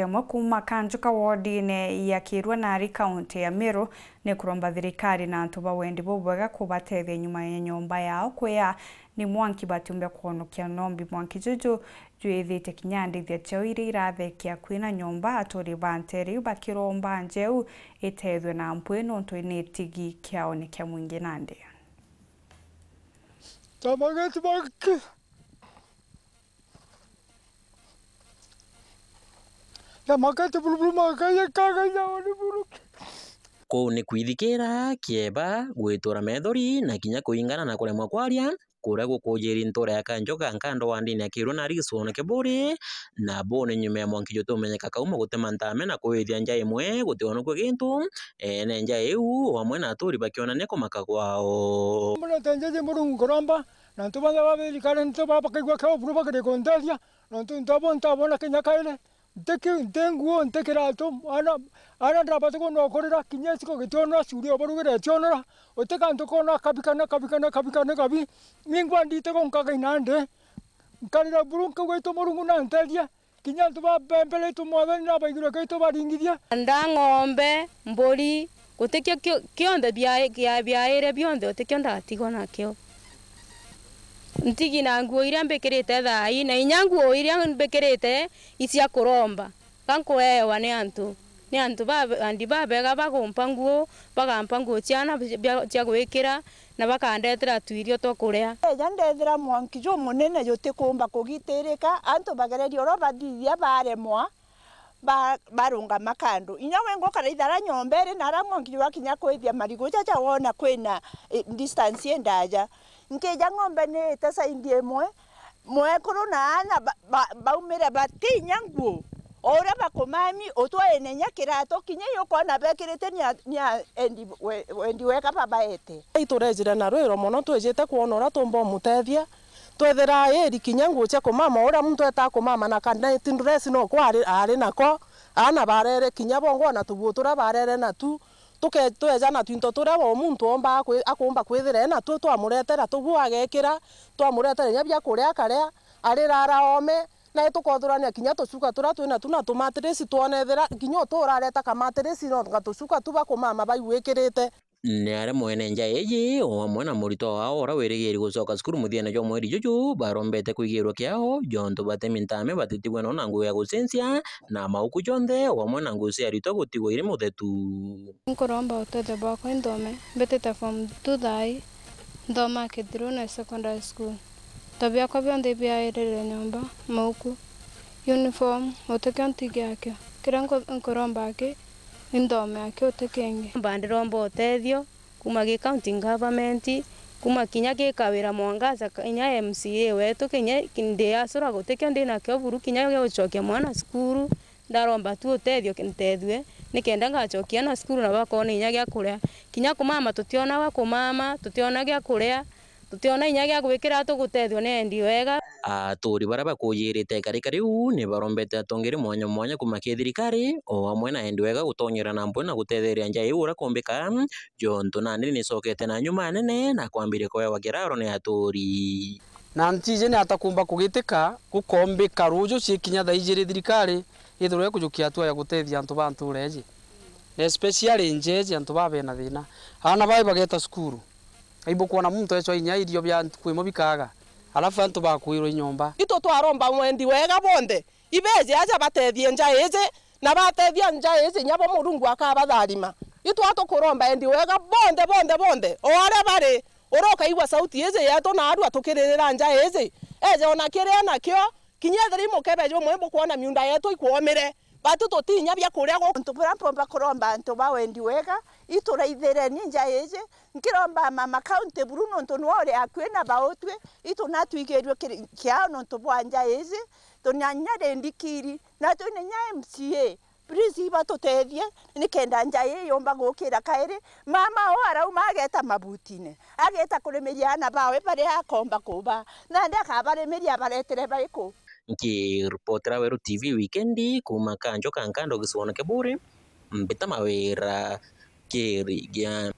Amwe kuma Kanjuka wodi-ini ya Kirwanari kaunti ya Meru ni kuromba thirikari na antu bawendi bubwega kubatethia nyuma ya nyumba yao kwia ni mwanki batumbe kuhonokia nombi mwanki juju juithite kinyandithia chao iria irathekia kwina nyumba aturi banteri bakiromba njeu itethwe na mpwe nontu ni tigi kiao ni kia mwingi nandi Kuu ni kwithikira kieba gwitura methori na kinya kuingana na kuremwa kwaria kuria gukujiri ntura ya Kanjuka nkando wa ndini ya Kirwanari gicunjiri kia Buri na bone nyuma ya mwanki jutumenyeka kauma gutema ntame na kuithia njaa imwe gutionekwa gintu ene njaa iu hamwe na aturi bakionania kumaka kwao munatenjeje Murungu kuromba na antu bana babirikare nto babakaigwa kao buru bakire kontaria na antu ntabona kinya kaile ntenguo ntekirato ana ndabate kono korera kinyesi ko gitono suri oborugere tionora otekanto kono kabikana mingwa ndite konkaga inande nkarira burunka gweto Murungu na nteria kinya ntu babembele tu mwathani na baigire kaito baringithia ng'ombe mburi gutekio kionde byaire bionde otekio ndatigo nakio ntigi na nguo iria mbekirite thai na inya nguo iria mbekirite icia kuromba kankuewa ni antu andi babega bagumpa nguo bagampa nguo ciana cia gwikira na bakandetera twirio to kuria ndethera mwanki jo munene yutikumba kugitirika antu bagererio ro bathithia baremwa barunga makando inya wengo kana ithara nyombere na ra mwanki jo akinya kwithia marigo chacha wona kwina distance endaja nkeja ng'ombe ni tesa indie mwe kuruna ana baumire batinya nguo ora bakomami otwaene nyakirato kinye yokona bekirite nya endi weka babaete iturejira na rwiro mono twejete kuonora tumbo mutethia twethera eri kinya nguo cia kumama ora muntu etakumama na kana tindress no kwari ari nako ana barere kinya bongo na tubutura barere na tu tweja na twinto turia bo muntu omba akumba kwithira na tu twamuretera tubu agekira twamuretera nya bya kuria karia ari rara ome na tukothurania kinya tucuka turia twina tuna tumatirisi tuonethera kinya turareta kamatirisi no ngatucuka tuba kumama baigwikirite ni aria mwene njaa iji o hamwe na murito wao ora wirigiri gucoka cukuru muthiene jwa mweri juju barombete kwigirwa kiao jonto batemi ntame batitigwe no na nguo ya gucencia na mauku jonthe o hamwe na nguo cia rito gutigwo iri muthetu nkuromba utete bwakwa indome mbetete form 2 thai ndoma Kithirune secondary school tabia kwa bionde biairire nyumba mauku uniform utekio ntigi akio kira nkuromba aki indome akio utekenge bandiromba utethio kuma gi county government kuma kinya gikawira mwangaza inya MCA wetu kinya ndi asura gutekio ndina kio buru kinya gucokia mwana skuru ndaromba tu utethio kintethwe nikenda ngacokia na skuru na bakona inya gya kuria kinya kumama tutiona wa kumama tutiona gya kuria tutiona inya gya gwikira tugutethio ne ndi wega aturi bara bakujirite karika riu ni barombete atongeri mwanya kuma thirikari o hamwe na endi wega gutonyera na mbwe na gutetheria njaa iu ura kumbika jonto na ni cokete na nyuma nene na kwambiria kwewa kiraro ni aturi na ntije ni atakumba kugitika gukombika ruju cikinya thaijiri thirikari ithurwe kujukia atua ya gutethia antu bantureji especially njeje antu babena thina ana bai bageta skuru aibo kuona muntu echo inya irio bya kwimo bikaga alafu antu bakwirwo nyomba ito twaromba mwendi wega bonde ibeje aja batethie njaa ije na batethia njaa ije nyabo Murungu akabatharima itu atukuromba endi wega bonde ore bare uroka igwa sauti ije yetu na andu atukiririra njaa ije eje ona kiria nakio kinya thiri mukebejo mwembo kuona miunda yetu ikuomire batu totinya bya kuria go ntupomba kuromba antu bawendi wega ituraithire ninja ije nkiromba mama county Bruno ntonwore akwena baotwe ituna twigerwe kiao ntobwanja ije tonyanya ndikiri na tonenya MCA please batotethie nikenda nja yomba gukira kairi mama o arauma ageta mabutine ageta kuremeria na bawe bare akomba kuba na ndaka baremeria baretere baiko nkiripotera Weru TV wikendi kuma Kanjuka nkando gicunjiri kia Buri mbita mawira kirigia